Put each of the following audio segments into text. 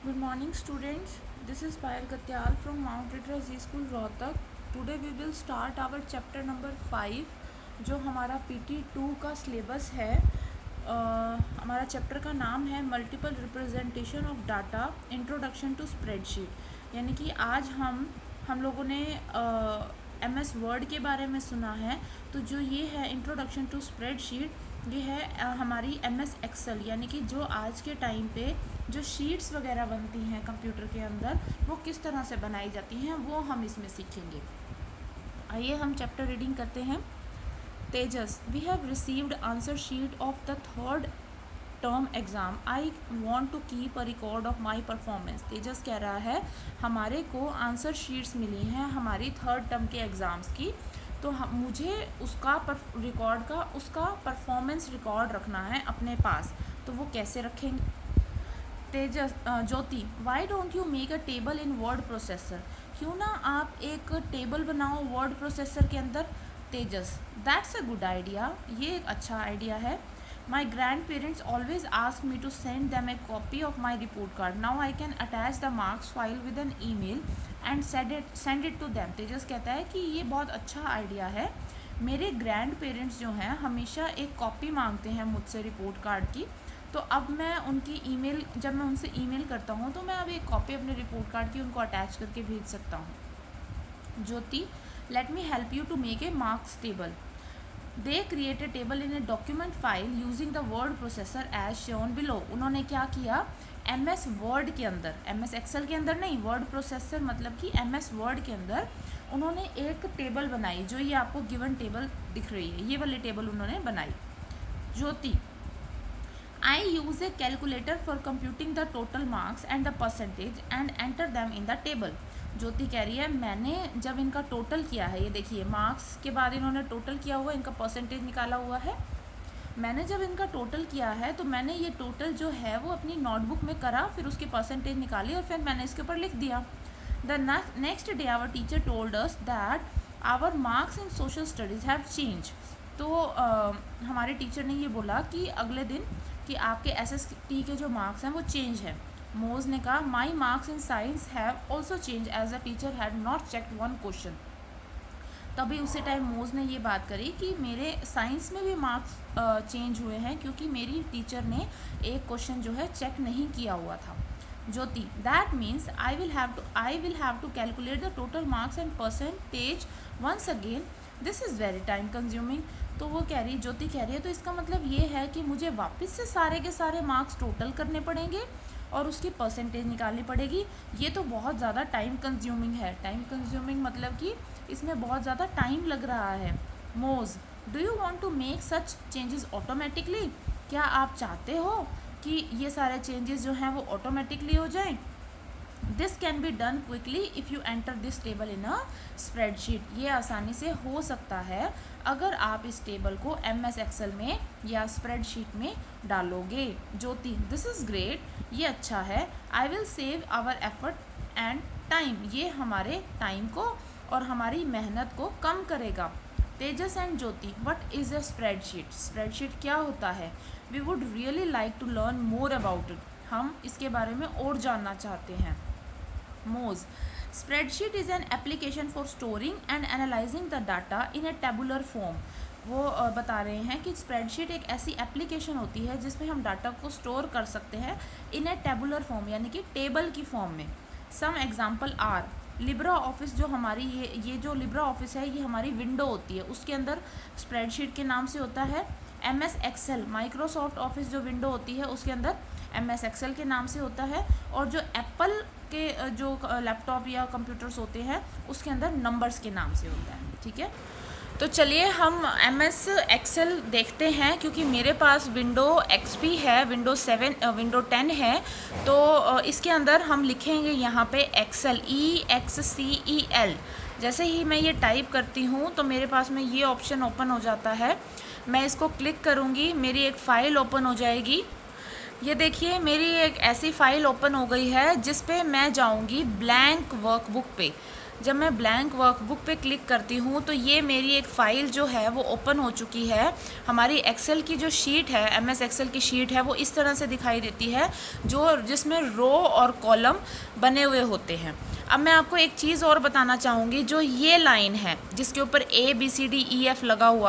Good morning students, this is Payal Katyal from Mount Literacy School Rohtak. Today we will start our chapter number 5 जो हमारा PT2 का syllabus है। हमारा chapter का नाम है multiple representation of data introduction to spreadsheet. यानी कि आज हम लोगों ने MS वर्ड के बारे में सुना है। तो जो ये है इंट्रोडक्शन टू स्प्रेडशीट, ये है हमारी MS एक्सेल, यानी कि जो आज के टाइम पे जो शीट्स वगैरह बनती हैं कंप्यूटर के अंदर, वो किस तरह से बनाई जाती हैं वो हम इसमें सीखेंगे। आइए हम चैप्टर रीडिंग करते हैं। Tejas, we have received answer sheet of the third term exam. I want to keep a record of my performance. Tejas कह रहा है हमारे को आंसर शीट्स मिली हैं हमारी थर्ड टर्म के एग्ज़ाम्स की, तो मुझे उसका रिकॉर्ड का उसका परफॉर्मेंस रिकॉर्ड रखना है अपने पास। तो वो कैसे रखेंगे? Tejas Jyoti, why don't you make a table in word processor. क्यों ना आप एक टेबल बनाओ वर्ड प्रोसेसर के अंदर। Tejas, that's a good idea, ये एक अच्छा आइडिया है। My grandparents always ask me to send them a copy of my report card. Now I can attach the marks file with an email and send it to them. Tejas कहता है कि ये बहुत अच्छा idea है। मेरे grand parents जो हैं हमेशा एक कॉपी मांगते हैं मुझसे रिपोर्ट कार्ड की, तो अब मैं उनकी ईमेल, जब मैं उनसे ईमेल करता हूँ तो मैं अब एक कॉपी अपने रिपोर्ट कार्ड की उनको अटैच करके भेज सकता हूँ। Jyoti, let me help you to make a marks table. They create a table in a document file using the word processor as shown below. उन्होंने क्या किया, MS वर्ड के अंदर, MS एक्सेल के अंदर नहीं, वर्ड प्रोसेसर मतलब कि MS वर्ड के अंदर उन्होंने एक टेबल बनाई, जो ये आपको गिवन टेबल दिख रही है, ये वाली टेबल उन्होंने बनाई। ज्योति, I use a calculator for computing the total marks and the percentage and enter them in the table. ज्योति कह रही है मैंने जब इनका टोटल किया है, ये देखिए मार्क्स के बाद इन्होंने टोटल किया हुआ, इनका परसेंटेज निकाला हुआ है। मैंने जब इनका टोटल किया है तो मैंने ये टोटल जो है वो अपनी नोटबुक में करा, फिर उसके परसेंटेज निकाली और फिर मैंने इसके ऊपर लिख दिया। The next day our teacher told us that our marks in social studies have change. तो हमारे टीचर ने ये बोला कि अगले दिन कि आपके SST के जो मार्क्स हैं वो चेंज है। मोज ने कहा my marks in science have also change as a teacher had not checked one question. तभी उसी टाइम मोज ने ये बात करी कि मेरे साइंस में भी मार्क्स चेंज हुए हैं क्योंकि मेरी टीचर ने एक क्वेश्चन जो है चेक नहीं किया हुआ था। Jyoti, that means I will have to calculate the total marks and percentage once again. This is very time consuming. तो वो कह रही, ज्योति कह रही है तो इसका मतलब ये है कि मुझे वापस से सारे के सारे मार्क्स टोटल करने पड़ेंगे और उसकी परसेंटेज निकालनी पड़ेगी। ये तो बहुत ज़्यादा टाइम कंज्यूमिंग है। टाइम कंज्यूमिंग मतलब कि इसमें बहुत ज़्यादा टाइम लग रहा है। मोज, do you want to make such changes automatically. क्या आप चाहते हो कि ये सारे चेंजेस जो हैं वो ऑटोमेटिकली हो जाएं। This can be done quickly if you enter this table in a spreadsheet. ये आसानी से हो सकता है अगर आप इस टेबल को MS एक्सेल में या स्प्रेडशीट में डालोगे। ज्योति, दिस इज़ ग्रेट, ये अच्छा है। I will save our effort and time. ये हमारे टाइम को और हमारी मेहनत को कम करेगा। Tejas and Jyoti, what is a spreadsheet. Spreadsheet क्या होता है। We would really like to learn more about it. हम इसके बारे में और जानना चाहते हैं। Moz, spreadsheet is an application for storing and analysing the data in a tabular form. वो बता रहे हैं कि स्प्रेडशीट एक ऐसी एप्लीकेशन होती है जिसमें हम डाटा को स्टोर कर सकते हैं इन ए टेबुलर फॉर्म, यानी कि टेबल की फॉर्म में। Some example are, Libre Office, जो हमारी ये जो लिब्रा ऑफिस है ये हमारी विंडो होती है, उसके अंदर स्प्रेडशीट के नाम से होता है। MS एक्सेल, माइक्रोसॉफ्ट ऑफिस जो विंडो होती है उसके अंदर MS एक्सेल के नाम से होता है। और जो एप्पल के जो लैपटॉप या कंप्यूटर्स होते हैं उसके अंदर नंबर्स के नाम से होता है। ठीक है, तो चलिए हम MS एक्सेल देखते हैं, क्योंकि मेरे पास विंडो XP है, विंडो 10 है। तो इसके अंदर हम लिखेंगे यहाँ पे एक्सेल, EXCEL। जैसे ही मैं ये टाइप करती हूँ तो मेरे पास में ये ऑप्शन ओपन हो जाता है। मैं इसको क्लिक करूँगी, मेरी एक फ़ाइल ओपन हो जाएगी। ये देखिए मेरी एक ऐसी फ़ाइल ओपन हो गई है जिस पे मैं जाऊँगी ब्लैंक वर्कबुक पे। जब मैं ब्लैंक वर्कबुक पे क्लिक करती हूँ तो ये मेरी एक फ़ाइल जो है वो ओपन हो चुकी है। हमारी एक्सेल की जो शीट है, MS एक्सेल की शीट है, वो इस तरह से दिखाई देती है जिसमें रो और कॉलम बने हुए होते हैं। अब मैं आपको एक चीज़ और बताना चाहूँगी, जो ये लाइन है जिसके ऊपर ABCDEF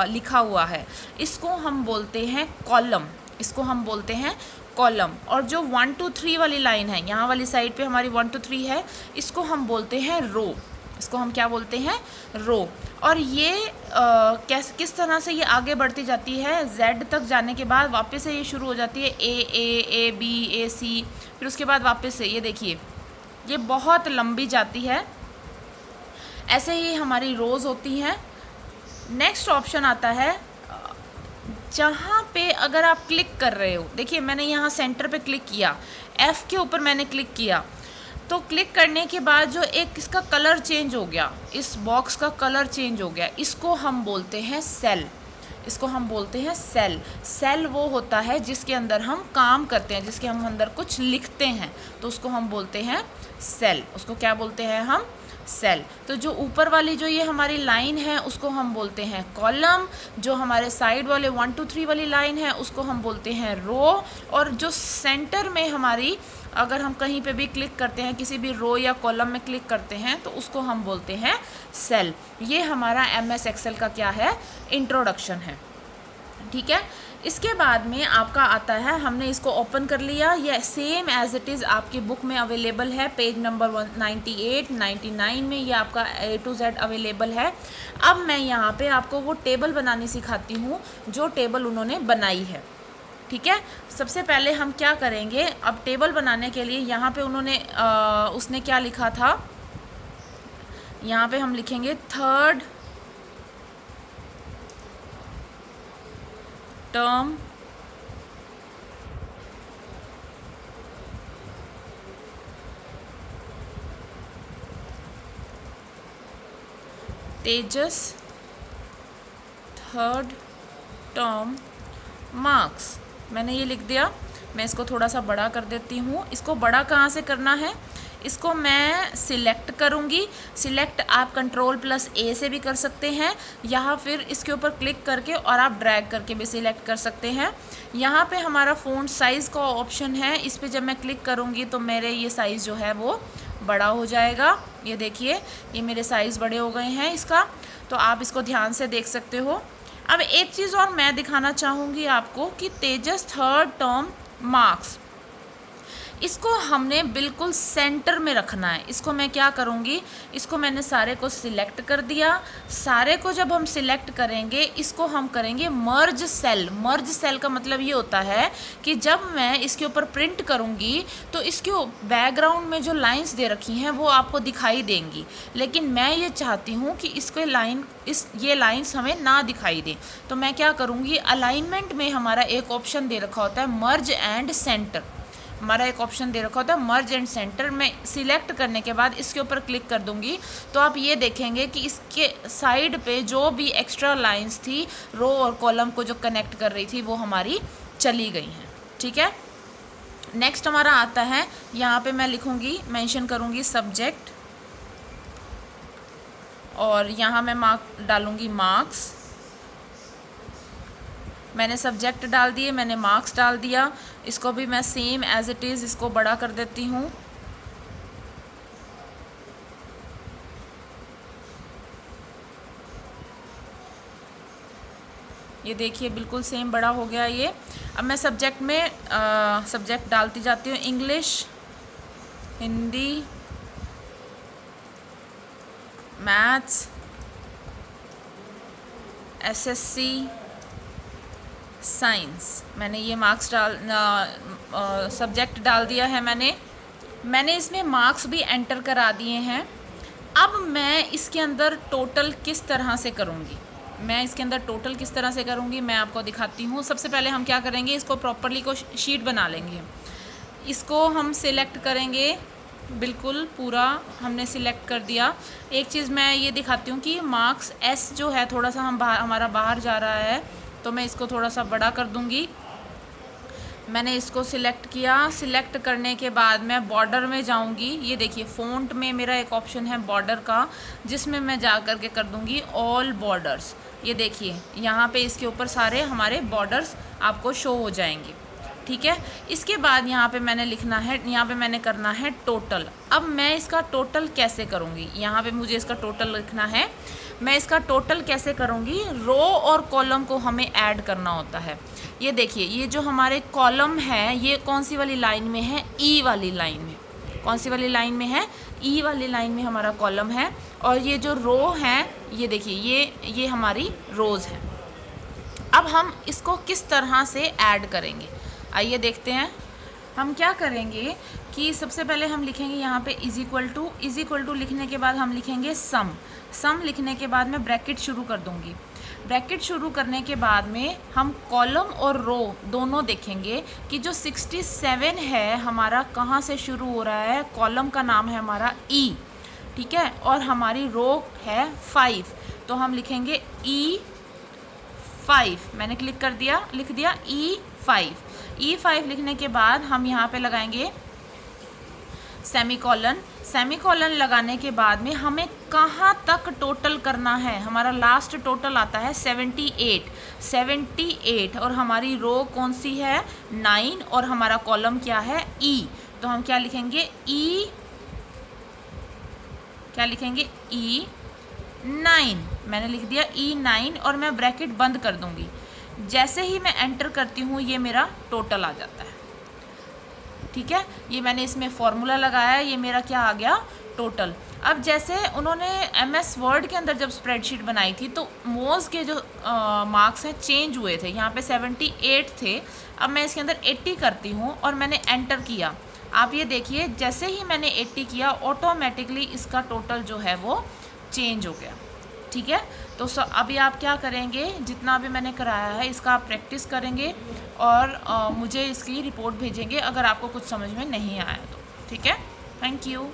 लिखा हुआ है, इसको हम बोलते हैं कॉलम, इसको हम बोलते हैं कॉलम। और जो 1 2 3 वाली लाइन है, यहाँ वाली साइड पे हमारी 1 2 3 है, इसको हम बोलते हैं रो, इसको हम क्या बोलते हैं, रो। और ये किस तरह से ये आगे बढ़ती जाती है, Z तक जाने के बाद वापस से ये शुरू हो जाती है A B A C, फिर उसके बाद वापस से ये देखिए ये बहुत लंबी जाती है। ऐसे ही हमारी रोज़ होती हैं। नेक्स्ट ऑप्शन आता है जहाँ पे अगर आप क्लिक कर रहे हो, देखिए मैंने यहाँ सेंटर पे क्लिक किया, F के ऊपर मैंने क्लिक किया, तो क्लिक करने के बाद जो एक इसका कलर चेंज हो गया, इस बॉक्स का कलर चेंज हो गया, इसको हम बोलते हैं सेल, इसको हम बोलते हैं सेल। सेल वो होता है जिसके अंदर हम काम करते हैं, जिसके हम अंदर कुछ लिखते हैं, तो उसको हम बोलते हैं सेल, उसको क्या बोलते हैं हम, सेल। तो जो ऊपर वाली जो ये हमारी लाइन है उसको हम बोलते हैं कॉलम, जो हमारे साइड वाले 1 2 3 वाली लाइन है उसको हम बोलते हैं रो, और जो सेंटर में हमारी अगर हम कहीं पे भी क्लिक करते हैं, किसी भी रो या कॉलम में क्लिक करते हैं, तो उसको हम बोलते हैं सेल। ये हमारा MS एक्सेल का क्या है, इंट्रोडक्शन है, ठीक है। इसके बाद में आपका आता है, हमने इसको ओपन कर लिया, ये सेम एज इट इज़ आपकी बुक में अवेलेबल है, पेज नंबर 98 99 में ये आपका A to Z अवेलेबल है। अब मैं यहाँ पे आपको वो टेबल बनानी सिखाती हूँ जो टेबल उन्होंने बनाई है, ठीक है। सबसे पहले हम क्या करेंगे, अब टेबल बनाने के लिए यहाँ पे उसने क्या लिखा था, यहाँ पे हम लिखेंगे थर्ड टर्म तेजस थर्ड टर्म मार्क्स, मैंने ये लिख दिया। मैं इसको थोड़ा सा बड़ा कर देती हूँ। इसको बड़ा कहाँ से करना है, इसको मैं सिलेक्ट करूँगी। सिलेक्ट आप Ctrl+A से भी कर सकते हैं, या फिर इसके ऊपर क्लिक करके और आप ड्रैग करके भी सिलेक्ट कर सकते हैं। यहाँ पे हमारा फ़ॉन्ट साइज़ का ऑप्शन है, इस पर जब मैं क्लिक करूँगी तो मेरे ये साइज़ जो है वो बड़ा हो जाएगा। ये देखिए ये मेरे साइज़ बड़े हो गए हैं इसका, तो आप इसको ध्यान से देख सकते हो। अब एक चीज़ और मैं दिखाना चाहूँगी आपको कि तेजस थर्ड टर्म मार्क्स, इसको हमने बिल्कुल सेंटर में रखना है। इसको मैं क्या करूँगी, इसको मैंने सारे को सिलेक्ट कर दिया। सारे को जब हम सिलेक्ट करेंगे, इसको हम करेंगे मर्ज सेल। मर्ज सेल का मतलब ये होता है कि जब मैं इसके ऊपर प्रिंट करूँगी तो इसके बैकग्राउंड में जो लाइंस दे रखी हैं वो आपको दिखाई देंगी, लेकिन मैं ये चाहती हूँ कि ये लाइंस हमें ना दिखाई दें। तो मैं क्या करूँगी, अलाइनमेंट में हमारा एक ऑप्शन दे रखा होता है मर्ज एंड सेंटर, हमारा एक ऑप्शन दे रखा होता है मर्ज एंड सेंटर। में सिलेक्ट करने के बाद इसके ऊपर क्लिक कर दूंगी तो आप ये देखेंगे कि इसके साइड पे जो भी एक्स्ट्रा लाइंस थी रो और कॉलम को जो कनेक्ट कर रही थी वो हमारी चली गई हैं, ठीक है। नेक्स्ट हमारा आता है, यहाँ पे मैं लिखूँगी, मेंशन करूँगी सब्जेक्ट, और यहाँ मैं डालूँगी मार्क्स। मैंने सब्जेक्ट डाल दिए, मैंने मार्क्स डाल दिया। इसको भी मैं सेम एज इट इज़ इसको बड़ा कर देती हूँ। ये देखिए बिल्कुल सेम बड़ा हो गया ये। अब मैं सब्जेक्ट में सब्जेक्ट डालती जाती हूँ, English, Hindi, maths, SSC, science. मैंने ये मार्क्स सब्जेक्ट डाल दिया है। मैंने इसमें मार्क्स भी एंटर करा दिए हैं। अब मैं इसके अंदर टोटल किस तरह से करूँगी, मैं आपको दिखाती हूँ। सबसे पहले हम क्या करेंगे, इसको प्रॉपरली को शीट बना लेंगे। इसको हम सिलेक्ट करेंगे, बिल्कुल पूरा हमने सिलेक्ट कर दिया। एक चीज़ मैं ये दिखाती हूँ कि मार्क्स S जो है थोड़ा सा हमारा बाहर जा रहा है, तो मैं इसको थोड़ा सा बड़ा कर दूँगी। मैंने इसको सिलेक्ट किया। सिलेक्ट करने के बाद मैं बॉर्डर में जाऊंगी। ये देखिए फ़ॉन्ट में मेरा एक ऑप्शन है बॉर्डर का, जिसमें मैं जा कर के कर दूंगी ऑल बॉर्डर्स। ये देखिए यहाँ पे इसके ऊपर सारे हमारे बॉर्डर्स आपको शो हो जाएंगे। ठीक है, इसके बाद यहाँ पे मैंने लिखना है, यहाँ पे मैंने करना है टोटल। अब मैं इसका टोटल कैसे करूँगी, यहाँ पे मुझे इसका टोटल लिखना है। मैं इसका टोटल कैसे करूँगी, रो और कॉलम को हमें ऐड करना होता है। ये देखिए ये जो हमारे कॉलम है ये कौन सी वाली लाइन में है, ई वाली लाइन में। कौन सी वाली लाइन में है, ई वाली लाइन में हमारा कॉलम है। और ये जो रो है ये देखिए ये हमारी रोज़ है। अब हम इसको किस तरह से ऐड करेंगे, आइए देखते हैं। हम क्या करेंगे कि सबसे पहले हम लिखेंगे यहाँ पे इज इक्वल टू लिखने के बाद हम लिखेंगे सम लिखने के बाद मैं ब्रैकेट शुरू कर दूँगी। ब्रैकेट शुरू करने के बाद में हम कॉलम और रो दोनों देखेंगे कि जो 67 है हमारा कहाँ से शुरू हो रहा है। कॉलम का नाम है हमारा ई, ठीक है, और हमारी रो है 5, तो हम लिखेंगे E5। मैंने लिख दिया E5 लिखने के बाद हम यहाँ पे लगाएंगे सेमीकोलन लगाने के बाद में हमें कहाँ तक टोटल करना है। हमारा लास्ट टोटल आता है 78 और हमारी रो कौन सी है 9 और हमारा कॉलम क्या है E। तो हम क्या लिखेंगे E9। मैंने लिख दिया E9 और मैं ब्रैकेट बंद कर दूंगी। जैसे ही मैं एंटर करती हूँ ये मेरा टोटल आ जाता है। ठीक है, ये मैंने इसमें फॉर्मूला लगाया, ये मेरा क्या आ गया टोटल। अब जैसे उन्होंने MS वर्ड के अंदर जब स्प्रेडशीट बनाई थी तो मोज के जो मार्क्स हैं चेंज हुए थे। यहाँ पे 78 थे, अब मैं इसके अंदर 80 करती हूँ और मैंने एंटर किया। आप ये देखिए जैसे ही मैंने 80 किया ऑटोमेटिकली इसका टोटल जो है वो चेंज हो गया। ठीक है, तो अभी आप क्या करेंगे, जितना भी मैंने कराया है इसका आप प्रैक्टिस करेंगे और मुझे इसकी रिपोर्ट भेजेंगे अगर आपको कुछ समझ में नहीं आया तो। ठीक है, थैंक यू।